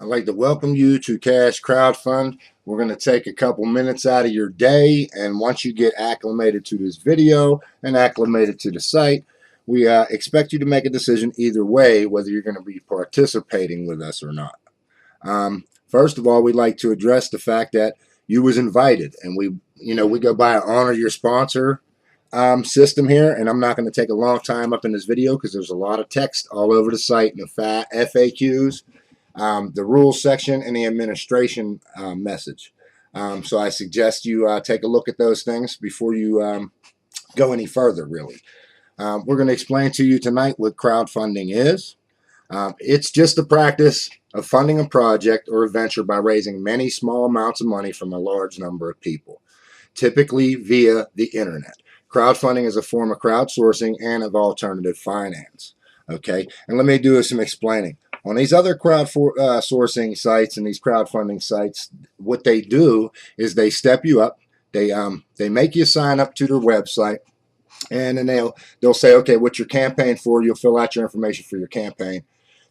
I'd like to welcome you to Cash Crowdfund. We're going to take a couple minutes out of your day, and once you get acclimated to this video and acclimated to the site, we expect you to make a decision either way, whether you're going to be participating with us or not. First of all, we'd like to address the fact that you was invited, and we go by an honor your sponsor system here, and I'm not going to take a long time up in this video because there's a lot of text all over the site and the FAQs. The rules section and the administration message. So I suggest you take a look at those things before you go any further, really. We're going to explain to you tonight what crowdfunding is. It's just the practice of funding a project or a venture by raising many small amounts of money from a large number of people, typically via the internet. Crowdfunding is a form of crowdsourcing and of alternative finance. Okay, and let me do some explaining. On these other crowdsourcing sites and these crowdfunding sites, what they do is they step you up. They make you sign up to their website, and then they'll say, okay, what's your campaign for? You'll fill out your information for your campaign.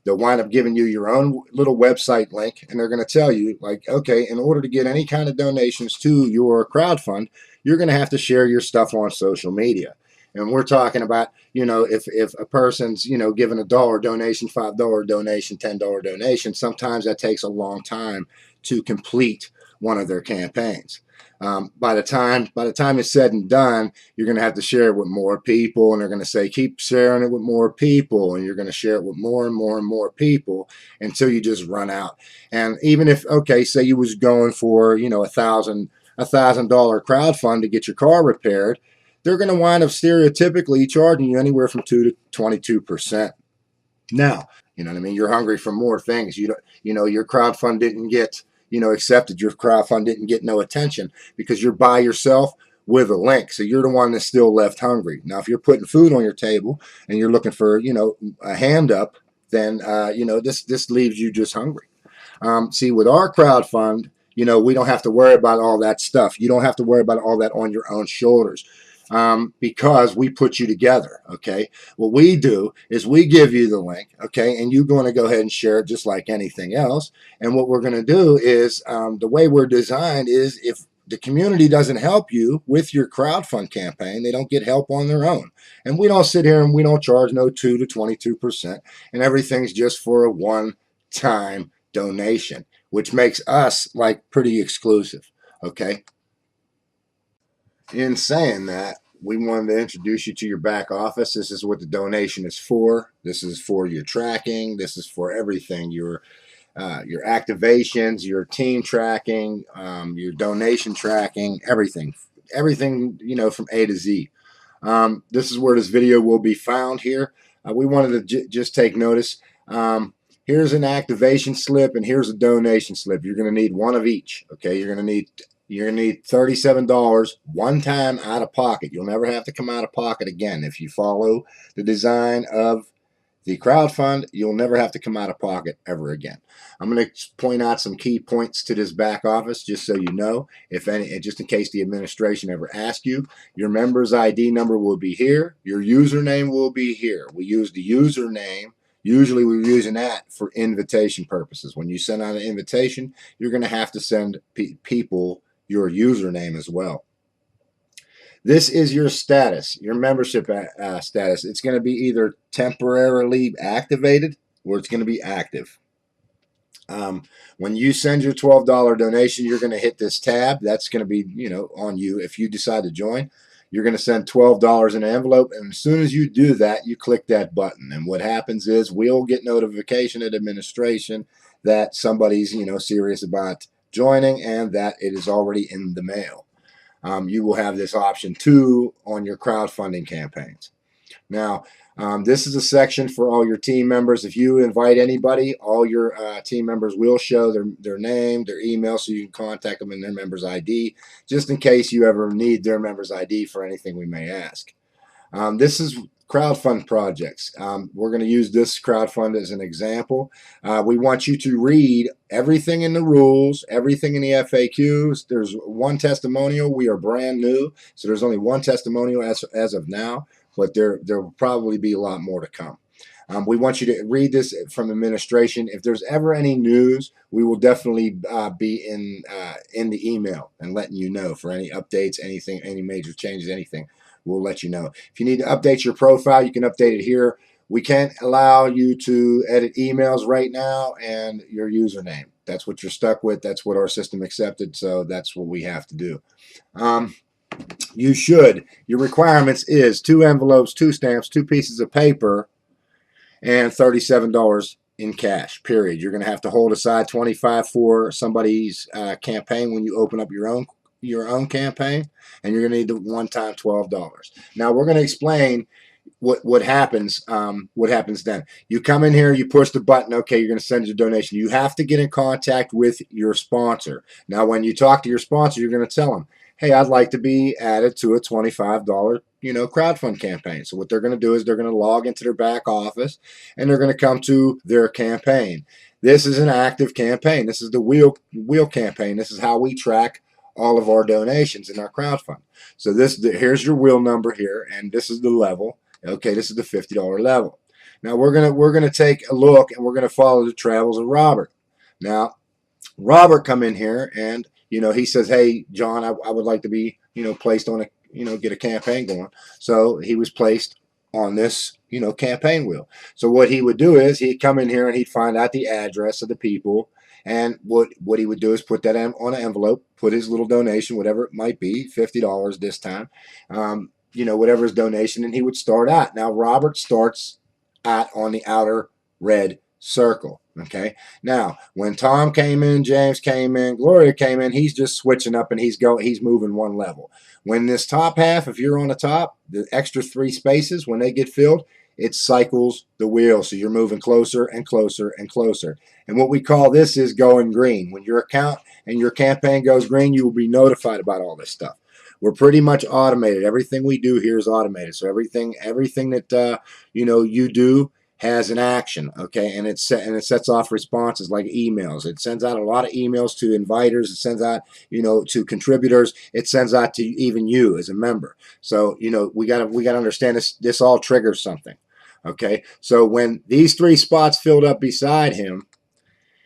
They'll wind up giving you your own little website link, and they're going to tell you, like, okay, in order to get any kind of donations to your crowdfund, you're going to have to share your stuff on social media. And we're talking about, if a person's, giving $1 donation, $5 donation, $10 donation, sometimes that takes a long time to complete one of their campaigns. By the time it's said and done, you're going to have to share it with more people, and they're going to say, keep sharing it with more people, and you're going to share it with more and more and more people until you just run out. And even if, okay, say you was going for, $1,000 crowdfund to get your car repaired, they're going to wind up stereotypically charging you anywhere from 2 to 22%. Now, you know what I mean? You're hungry for more things. Your crowdfund didn't get, accepted. Your crowdfund didn't get no attention because you're by yourself with a link. So you're the one that's still left hungry. Now, if you're putting food on your table and you're looking for, a hand up, then, this leaves you just hungry. See, with our crowdfund, we don't have to worry about all that stuff. You don't have to worry about all that on your own shoulders. Because we put you together, okay? What we do is we give you the link, okay, and you're going to go ahead and share it just like anything else. And what we're going to do is, the way we're designed is, if the community doesn't help you with your crowdfund campaign, they don't get help on their own. And we don't sit here and we don't charge no 2 to 22%, and everything's just for a one-time donation, which makes us like pretty exclusive, okay? In saying that, we wanted to introduce you to your back office. This is what the donation is for. This is for your tracking. This is for everything. Your activations, your team tracking, your donation tracking, everything. Everything, from A to Z. This is where this video will be found here. We wanted to just take notice. Here's an activation slip and here's a donation slip. You're going to need one of each. Okay, you're going to need $37 one time out of pocket. You'll never have to come out of pocket again. If you follow the design of the crowdfund, you'll never have to come out of pocket ever again. I'm going to point out some key points to this back office just so you know, if any, just in case the administration ever asks you. Your member's ID number will be here. Your username will be here. We use the username. Usually we're using that for invitation purposes. When you send out an invitation, you're going to have to send people your username as well. This is your status, your membership status. It's going to be either temporarily activated or it's going to be active. When you send your $12 donation, you're going to hit this tab. That's going to be, on you. If you decide to join, you're going to send $12 in an envelope, and as soon as you do that, you click that button. And what happens is we'll get notification at administration that somebody's, serious about joining and that it is already in the mail. You will have this option too on your crowdfunding campaigns. Now, this is a section for all your team members. If you invite anybody, all your team members will show their name, their email, so you can contact them and their member's ID, just in case you ever need their member's ID for anything we may ask. This is crowdfund projects. We're going to use this crowdfund as an example. We want you to read everything in the rules, everything in the FAQs. There's one testimonial. We are brand new, so there's only one testimonial as of now, but there will probably be a lot more to come. We want you to read this from administration. If there's ever any news, we will definitely be in the email and letting you know for any updates, anything, any major changes, anything. We'll let you know. If you need to update your profile, you can update it here. We can't allow you to edit emails right now and your username. That's what you're stuck with. That's what our system accepted, so that's what we have to do. Your requirements is 2 envelopes, 2 stamps, 2 pieces of paper, and $37 in cash, period. You're going to have to hold aside $25 for somebody's campaign when you open up your own campaign, and you're going to need the one-time $12. Now we're going to explain what happens then. You come in here, you push the button, okay, you're going to send your donation. You have to get in contact with your sponsor. Now when you talk to your sponsor, you're going to tell them, hey, I'd like to be added to a $25 crowdfund campaign. So what they're going to do is they're going to log into their back office and they're going to come to their campaign. This is an active campaign. This is the wheel campaign. This is how we track all of our donations in our crowdfund. So here's your wheel number here, and this is the level. Okay, this is the $50 level. Now we're gonna take a look and we're gonna follow the travels of Robert. Now Robert come in here and he says, hey John, I would like to be placed on a get a campaign going. So he was placed on this campaign wheel. So what he would do is he'd come in here and he'd find out the address of the people, and what he would do is put that on an envelope, put his little donation, whatever it might be, $50 this time, whatever his donation, and he would start out. Now Robert starts out on the outer red circle. Okay. Now when Tom came in, James came in, Gloria came in, he's just switching up and he's moving one level. When this top half, if you're on the top, the extra 3 spaces, when they get filled, it cycles the wheel. So you're moving closer and closer and closer. And what we call this is going green. When your account and your campaign goes green, you will be notified about all this stuff. We're pretty much automated. Everything we do here is automated. So everything that you do has an action, okay, and it sets off responses like emails. It sends out a lot of emails to inviters. It sends out to contributors. It sends out to even you as a member. So we gotta understand this all triggers something, okay. So when these 3 spots filled up beside him,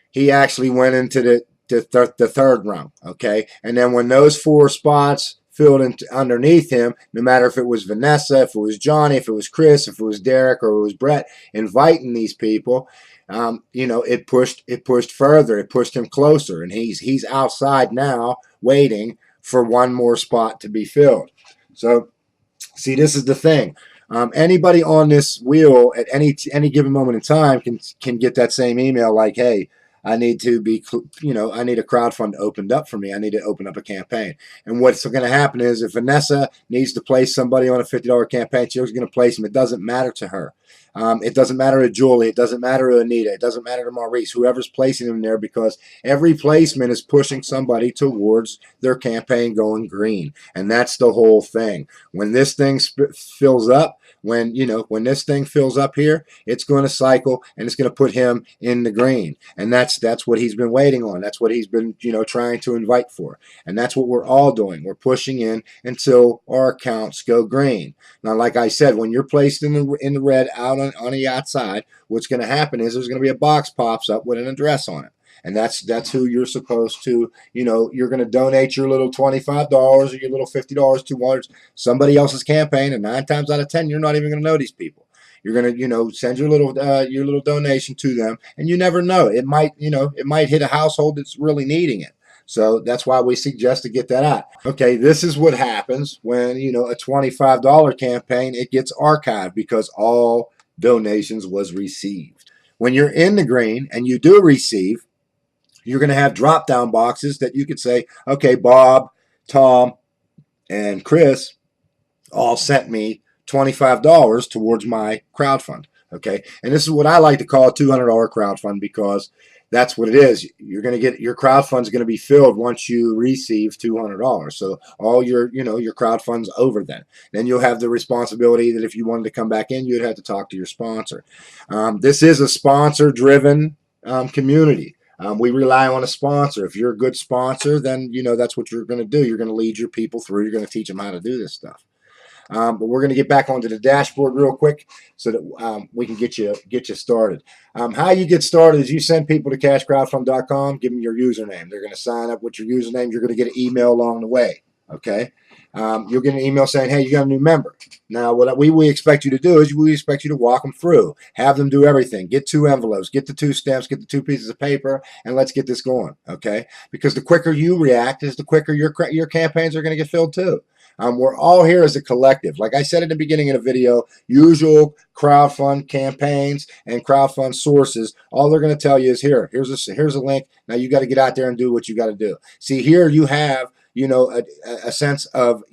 he actually went into the third rung, okay. And then when those 4 spots filled in underneath him, no matter if it was Vanessa, if it was Johnny, if it was Chris, if it was Derek, or it was Brett inviting these people, it pushed further. It pushed him closer, and he's outside now waiting for one more spot to be filled. So see, this is the thing. Anybody on this wheel at any given moment in time can get that same email like, hey, I need to be, I need a crowdfund opened up for me. I need to open up a campaign. And what's going to happen is if Vanessa needs to place somebody on a $50 campaign, she's going to place them. It doesn't matter to her. It doesn't matter to Julie. It doesn't matter to Anita. It doesn't matter to Maurice, whoever's placing them there, because every placement is pushing somebody towards their campaign going green. And that's the whole thing. When this thing fills up, when this thing fills up here, it's going to cycle and it's going to put him in the green. And that's what he's been waiting on. That's what he's been, trying to invite for. And that's what we're all doing. We're pushing in until our accounts go green. Now, like I said, when you're placed in the red out on the outside, what's going to happen is there's going to be a box pops up with an address on it. And that's who you're supposed to, you're going to donate your little $25 or your little $50 towards somebody else's campaign. And 9 times out of 10, you're not even going to know these people. You're going to, send your little donation to them. And you never know. It might hit a household that's really needing it. So that's why we suggest to get that out. Okay, this is what happens when, a $25 campaign, it gets archived because all donations was received. When you're in the green and you do receive, you're going to have drop-down boxes that you could say, okay, Bob, Tom, and Chris all sent me $25 towards my crowdfund. Okay, and this is what I like to call a $200 crowdfund, because that's what it is. You're going to get your crowdfund's going to be filled once you receive $200. So all your crowdfund's over then. Then you'll have the responsibility that if you wanted to come back in, you'd have to talk to your sponsor. This is a sponsor-driven community. We rely on a sponsor. If you're a good sponsor, then that's what you're going to do. You're going to lead your people through. You're going to teach them how to do this stuff. But we're going to get back onto the dashboard real quick so that we can get you started. How you get started is you send people to cashcrowdfund.com, give them your username. They're going to sign up with your username. You're going to get an email along the way. Okay. You'll get an email saying, hey, you got a new member. Now, what we expect you to do is we expect you to walk them through, have them do everything, get 2 envelopes, get the 2 stamps, get the 2 pieces of paper, and let's get this going, okay? Because the quicker you react is the quicker your campaigns are going to get filled too. We're all here as a collective. Like I said at the beginning of the video, usual crowdfund campaigns and crowdfund sources, all they're going to tell you is here's a link. Now you got to get out there and do what you got to do. See, here you have a sense of,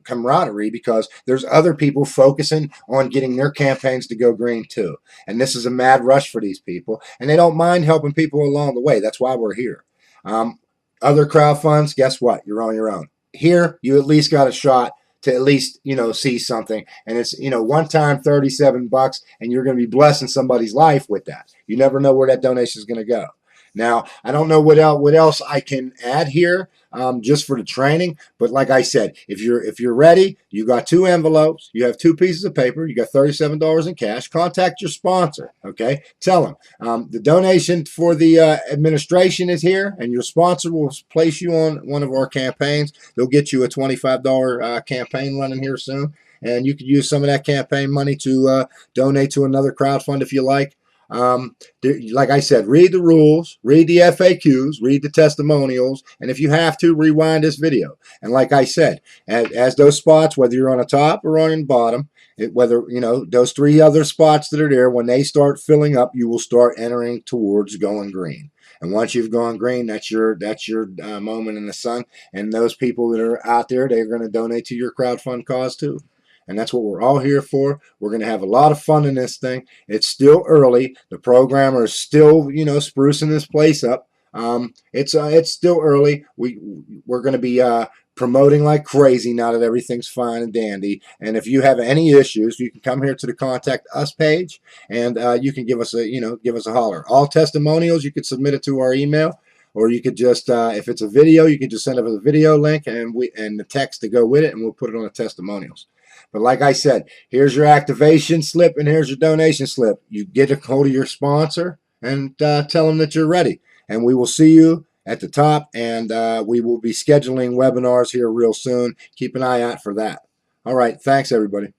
camaraderie, because there's other people focusing on getting their campaigns to go green too. And this is a mad rush for these people, and they don't mind helping people along the way. That's why we're here. Other crowdfunds, guess what? You're on your own. Here, you at least got a shot to at least, see something. And it's, one time $37, and you're going to be blessing somebody's life with that. You never know where that donation is going to go. Now, I don't know what else I can add here, just for the training. But like I said, if you're ready, you got 2 envelopes, you have 2 pieces of paper, you got $37 in cash. Contact your sponsor. Okay, tell them the donation for the administration is here, and your sponsor will place you on one of our campaigns. They'll get you a $25 campaign running here soon, and you could use some of that campaign money to donate to another crowdfund if you like. Like I said, read the rules, read the FAQs, read the testimonials, and if you have to, rewind this video. And like I said, as those spots, whether you're on the top or on the bottom, whether those 3 other spots that are there, when they start filling up, you will start entering towards going green. And once you've gone green, that's your moment in the sun. And those people that are out there, they're going to donate to your crowdfund cause too. And that's what we're all here for. We're going to have a lot of fun in this thing. It's still early. The programmer is still, sprucing this place up. It's still early. We're going to be promoting like crazy now that everything's fine and dandy. And if you have any issues, you can come here to the Contact Us page, and you can give us a holler. All testimonials, you could submit it to our email. Or you could just, if it's a video, you can just send us a video link and the text to go with it, and we'll put it on the testimonials. But like I said, here's your activation slip and here's your donation slip. You get a hold of your sponsor and tell them that you're ready. And we will see you at the top, and we will be scheduling webinars here real soon. Keep an eye out for that. All right. Thanks, everybody.